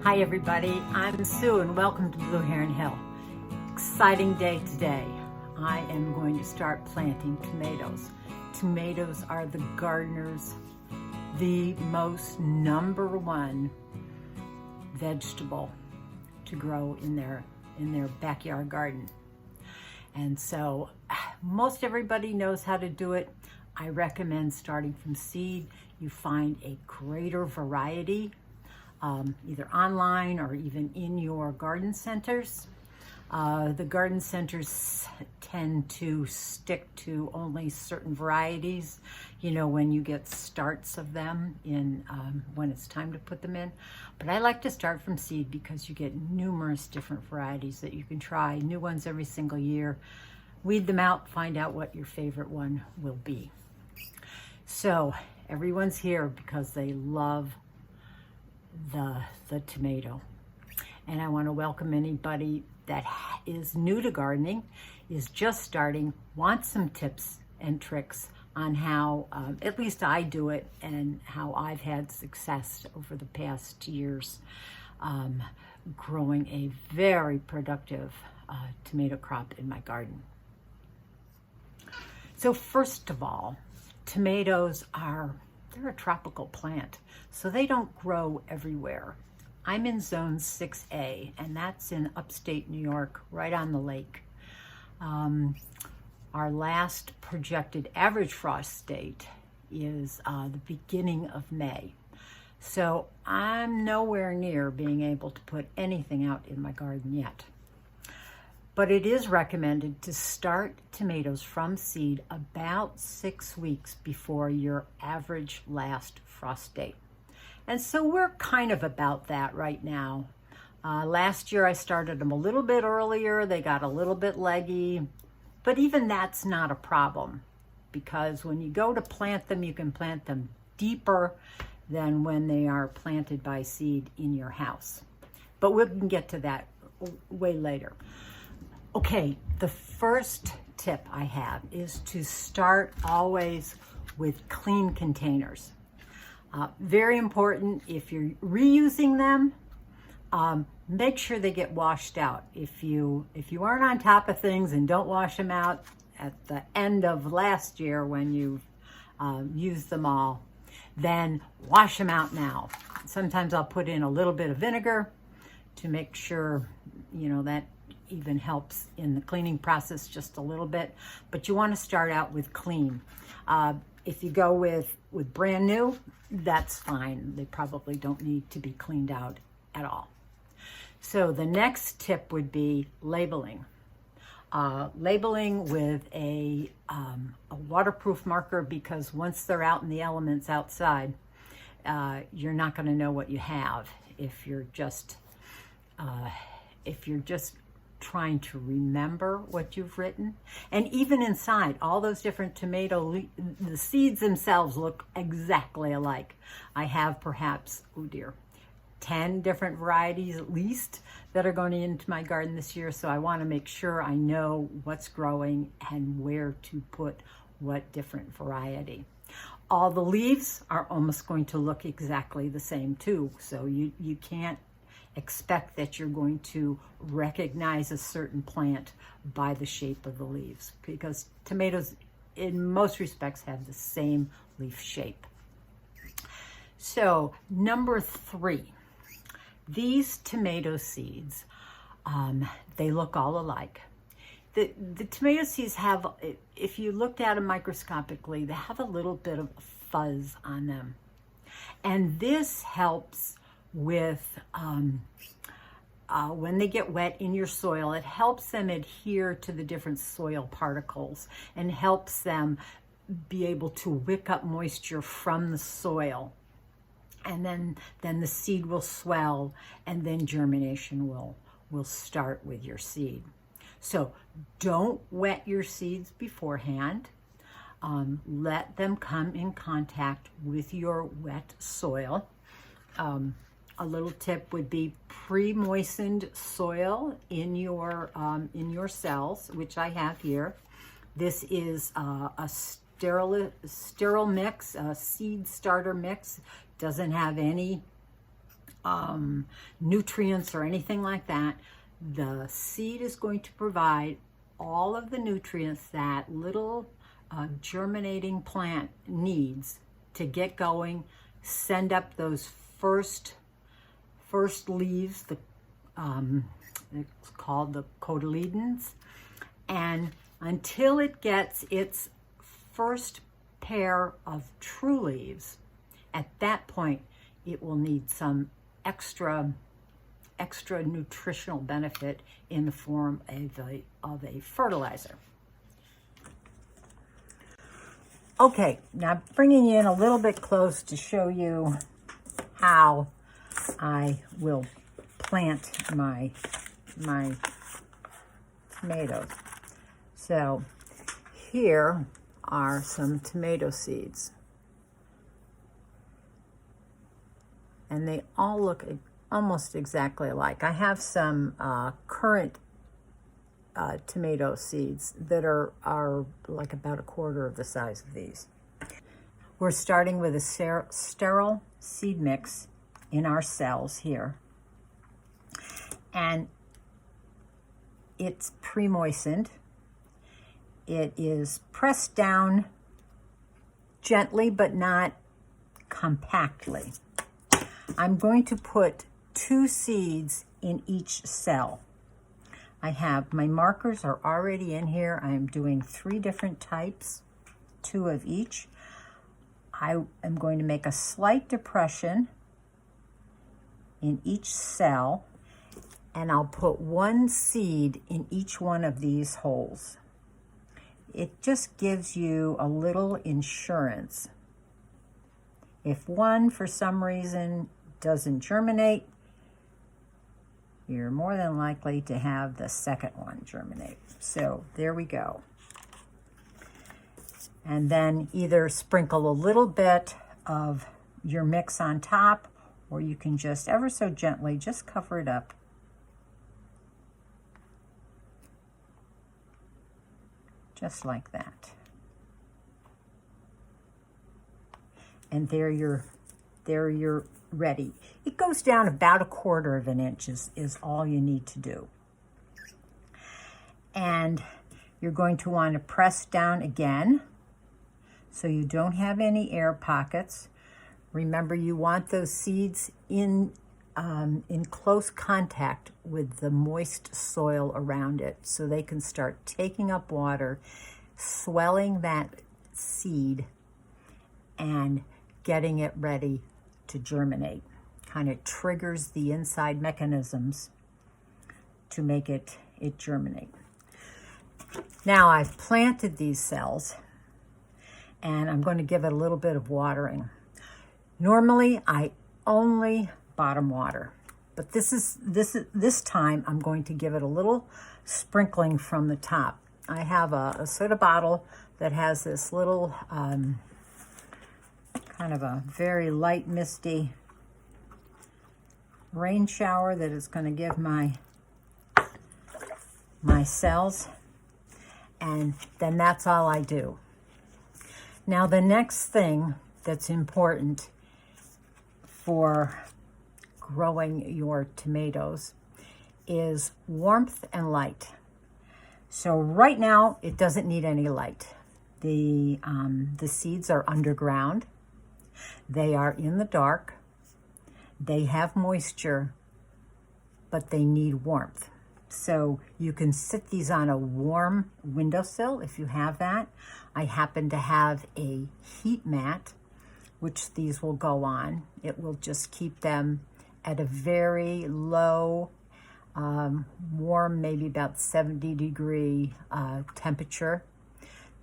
Hi everybody, I'm Sue and welcome to Blue Heron Hill. Exciting day today. I am going to start planting tomatoes. Tomatoes are the gardener's the most #1 vegetable to grow in their backyard garden. And so most everybody knows how to do it. I recommend starting from seed. You find a greater variety either online or even in your garden centers. The garden centers tend to stick to only certain varieties, when you get starts of them in when it's time to put them in. But I like to start from seed because you get numerous different varieties that you can try, new ones every single year. Weed them out, find out what your favorite one will be. So everyone's here because they love the tomato. And I want to welcome anybody that is new to gardening, is just starting, wants some tips and tricks on how, at least I do it, and how I've had success over the past years growing a very productive tomato crop in my garden. So first of all, tomatoes they're a tropical plant, so they don't grow everywhere. I'm in zone 6A, and that's in upstate New York, right on the lake. Our last projected average frost date is the beginning of May. So I'm nowhere near being able to put anything out in my garden yet. But it is recommended to start tomatoes from seed about 6 weeks before your average last frost date. And so we're kind of about that right now. Last year I started them a little bit earlier. They got a little bit leggy, but even that's not a problem because when you go to plant them, you can plant them deeper than when they are planted by seed in your house. But we can get to that way later. Okay, the first tip I have is to start always with clean containers. Very important, if you're reusing them, make sure they get washed out. If you aren't on top of things and don't wash them out at the end of last year when you've used them all, then wash them out now. Sometimes I'll put in a little bit of vinegar to make sure, that even helps in the cleaning process just a little bit, but you want to start out with clean. If you go with brand new, that's fine. They probably don't need to be cleaned out at all. So the next tip would be labeling. Labeling with a waterproof marker, because once they're out in the elements outside, you're not going to know what you have if you're just trying to remember what you've written. And even inside, all those different the seeds themselves look exactly alike. I have perhaps, 10 different varieties at least that are going into my garden this year, so I want to make sure I know what's growing and where to put what different variety. All the leaves are almost going to look exactly the same too, so you can't expect that you're going to recognize a certain plant by the shape of the leaves, because tomatoes in most respects have the same leaf shape. So number 3, these tomato seeds, they look all alike. The tomato seeds have, if you looked at them microscopically, they have a little bit of fuzz on them. And this helps with when they get wet in your soil, it helps them adhere to the different soil particles and helps them be able to wick up moisture from the soil. And then the seed will swell, and then germination will start with your seed. So don't wet your seeds beforehand. Let them come in contact with your wet soil. A little tip would be pre-moistened soil in your cells, which I have here. This is a sterile mix, a seed starter mix. Doesn't have any nutrients or anything like that. The seed is going to provide all of the nutrients that little germinating plant needs to get going, send up those first leaves, it's called the cotyledons, and until it gets its first pair of true leaves, at that point it will need some extra nutritional benefit in the form of a fertilizer. Okay, now bringing you in a little bit close to show you how I will plant my tomatoes. So here are some tomato seeds, and they all look almost exactly alike. I have some current tomato seeds that are like about a quarter of the size of these. We're starting with a sterile seed mix in our cells here, and it's pre-moistened. It is pressed down gently but not compactly. I'm going to put 2 seeds in each cell. I have my markers are already in here. I am doing 3 different types, 2 of each. I am going to make a slight depression in each cell, and I'll put 1 seed in each one of these holes. It just gives you a little insurance. If one, for some reason, doesn't germinate, you're more than likely to have the second one germinate. So there we go. And then either sprinkle a little bit of your mix on top, or you can just ever so gently just cover it up. Just like that. And there you're ready. It goes down about 1/4 of an inch is all you need to do. And you're going to want to press down again so you don't have any air pockets. Remember, you want those seeds in close contact with the moist soil around it so they can start taking up water, swelling that seed, and getting it ready to germinate. Kind of triggers the inside mechanisms to make it germinate. Now I've planted these cells, and I'm going to give it a little bit of watering. Normally I only bottom water, but this time I'm going to give it a little sprinkling from the top. I have a soda bottle that has this little kind of a very light misty rain shower that is going to give my cells, and then that's all I do. Now the next thing that's important for growing your tomatoes is warmth and light. So right now it doesn't need any light. The seeds are underground. They are in the dark. They have moisture, but they need warmth. So you can sit these on a warm windowsill if you have that. I happen to have a heat mat, which these will go on. It will just keep them at a very low, warm, maybe about 70-degree temperature,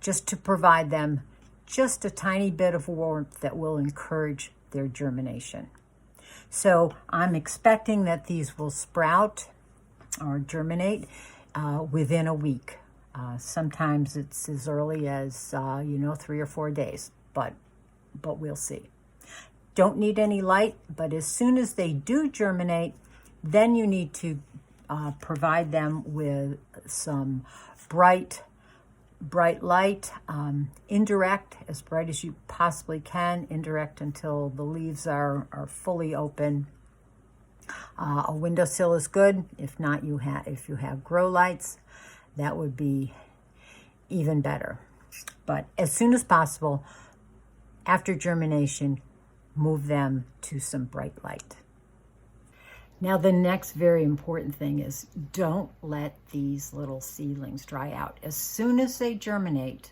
just to provide them just a tiny bit of warmth that will encourage their germination. So I'm expecting that these will sprout or germinate within a week. Sometimes it's as early as 3 or 4 days, but we'll see. Don't need any light, but as soon as they do germinate, then you need to provide them with some bright light, indirect, as bright as you possibly can, indirect until the leaves are fully open, A windowsill is good. If not, if you have grow lights, that would be even better. But as soon as possible, after germination, move them to some bright light. Now, the next very important thing is don't let these little seedlings dry out. As soon as they germinate,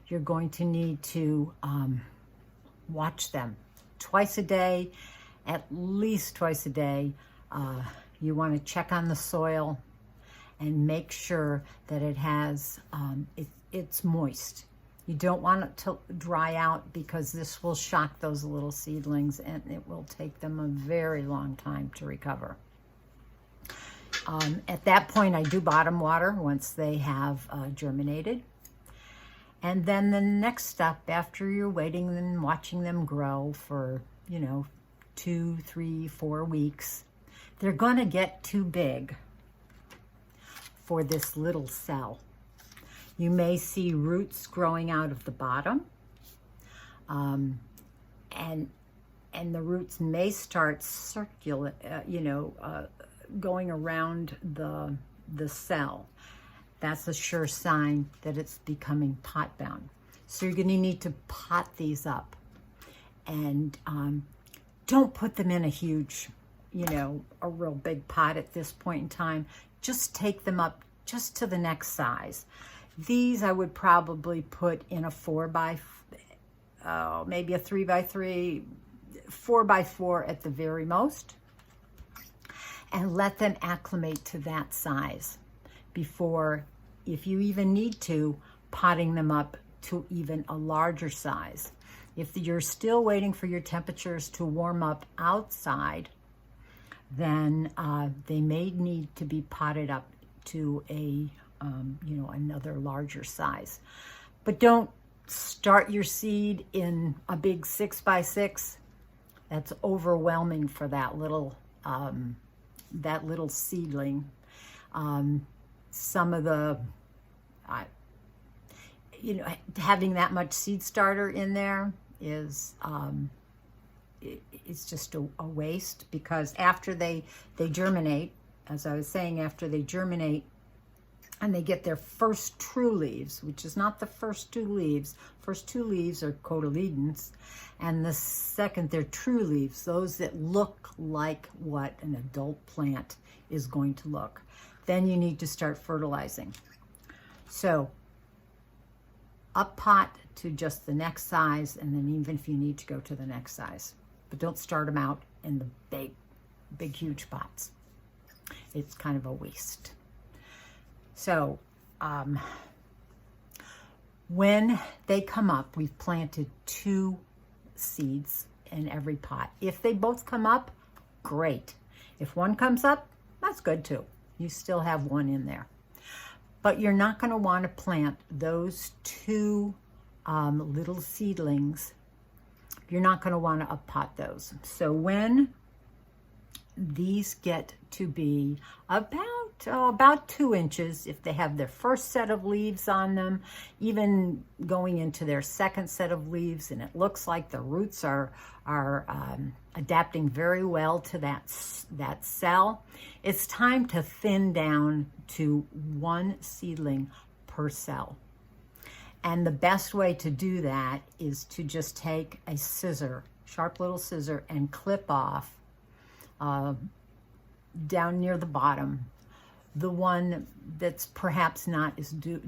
you're going to need to watch them twice a day, at least twice a day. You want to check on the soil and make sure that it has, it's moist. You don't want it to dry out because this will shock those little seedlings and it will take them a very long time to recover. At that point, I do bottom water once they have germinated. And then the next step, after you're waiting and watching them grow for, 2, 3, 4 weeks, they're going to get too big for this little cell. You may see roots growing out of the bottom, and the roots may start going around the cell. That's a sure sign that it's becoming pot bound. So you're going to need to pot these up, and don't put them in a huge, a real big pot at this point in time. Just take them up just to the next size. These I would probably put in a 4x, maybe a 3x3, 4x4 at the very most, and let them acclimate to that size before, if you even need to, potting them up to even a larger size. If you're still waiting for your temperatures to warm up outside, then they may need to be potted up to a another larger size. But don't start your seed in a big 6x6. That's overwhelming for that little seedling. Some of the, having that much seed starter in there is, it's just a waste, because after they germinate, as I was saying, after they germinate, and they get their first true leaves, which is not the first two leaves. First two leaves are cotyledons, and the second, they're true leaves, those that look like what an adult plant is going to look. Then you need to start fertilizing. So up pot to just the next size, and then even if you need to go to the next size. But don't start them out in the big, huge pots. It's kind of a waste. So when they come up, we've planted 2 seeds in every pot. If they both come up, great. If one comes up, that's good too. You still have one in there. But you're not going to want to plant those 2 little seedlings. You're not going to want to up-pot those. So when these get to be about 2 inches, if they have their first set of leaves on them, even going into their second set of leaves, and it looks like the roots are adapting very well to that cell, it's time to thin down to 1 seedling per cell. And the best way to do that is to just take a scissor, sharp little scissor, and clip off down near the bottom, the one that's perhaps not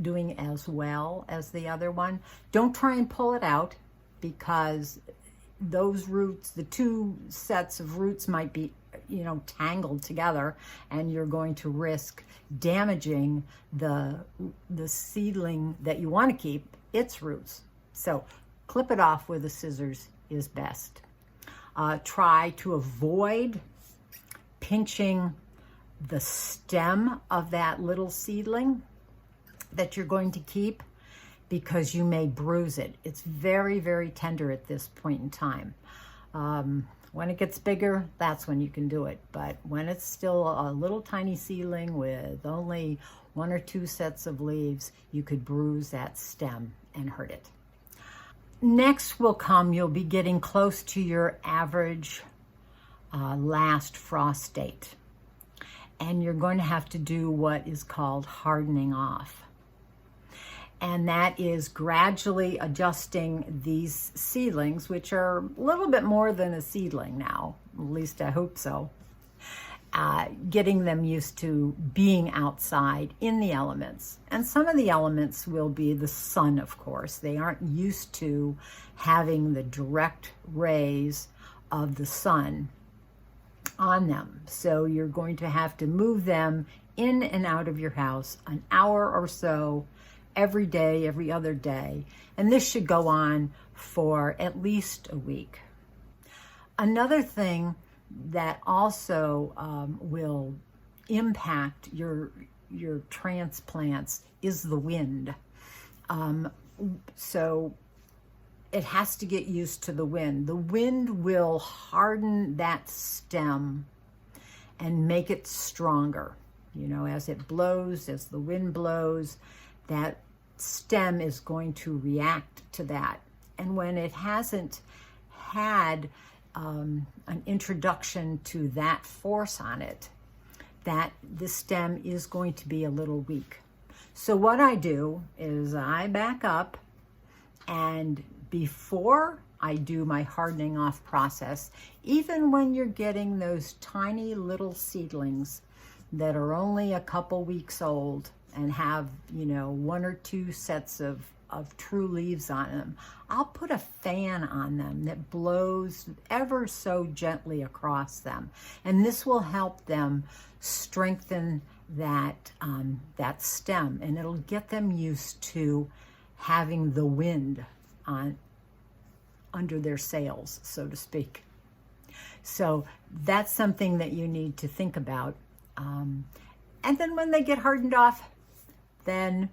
doing as well as the other one. Don't try and pull it out, because those roots, the 2 sets of roots might be, tangled together, and you're going to risk damaging the seedling that you want to keep, its roots. So clip it off with the scissors is best. Try to avoid pinching the stem of that little seedling that you're going to keep, because you may bruise it. It's very, very tender at this point in time. When it gets bigger, that's when you can do it. But when it's still a little tiny seedling with only 1 or 2 sets of leaves, you could bruise that stem and hurt it. Next will come, you'll be getting close to your average last frost date. And you're going to have to do what is called hardening off. And that is gradually adjusting these seedlings, which are a little bit more than a seedling now, at least I hope so. Getting them used to being outside in the elements. And some of the elements will be the sun, of course. They aren't used to having the direct rays of the sun on them. So you're going to have to move them in and out of your house an hour or so every day, every other day. And this should go on for at least a week. Another thing that also will impact your transplants is the wind. So it has to get used to the wind. The wind will harden that stem and make it stronger. You know, as it blows, as the wind blows, that stem is going to react to that. And when it hasn't had an introduction to that force on it, that the stem is going to be a little weak. So what I do is I back up, and before I do my hardening off process, even when you're getting those tiny little seedlings that are only a couple weeks old and have, you know, 1 or 2 sets of true leaves on them, I'll put a fan on them that blows ever so gently across them. And this will help them strengthen that, that stem, and it'll get them used to having the wind under their sails, so to speak. So that's something that you need to think about. And then when they get hardened off, then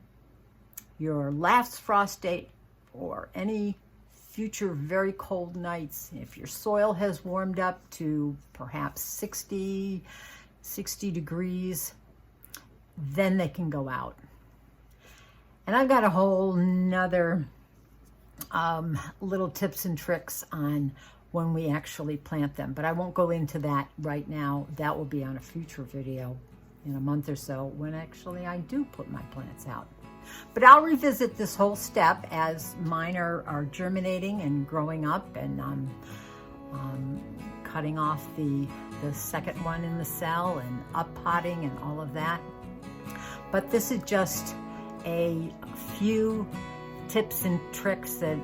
your last frost date or any future very cold nights, if your soil has warmed up to perhaps 60 degrees, then they can go out. And I've got a whole nother little tips and tricks on when we actually plant them, but I won't go into that right now. That will be on a future video in a month or so when actually I do put my plants out. But I'll revisit this whole step as mine are germinating and growing up, and cutting off the second one in the cell and up potting and all of that. But this is just a few tips and tricks that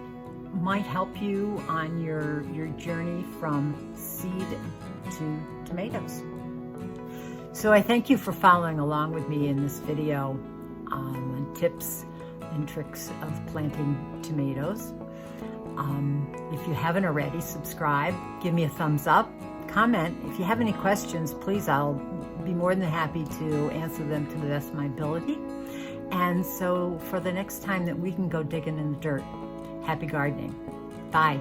might help you on your journey from seed to tomatoes. So I thank you for following along with me in this video on tips and tricks of planting tomatoes. If you haven't already, subscribe, give me a thumbs up, comment. If you have any questions, please, I'll be more than happy to answer them to the best of my ability. And so for the next time that we can go digging in the dirt, happy gardening. Bye.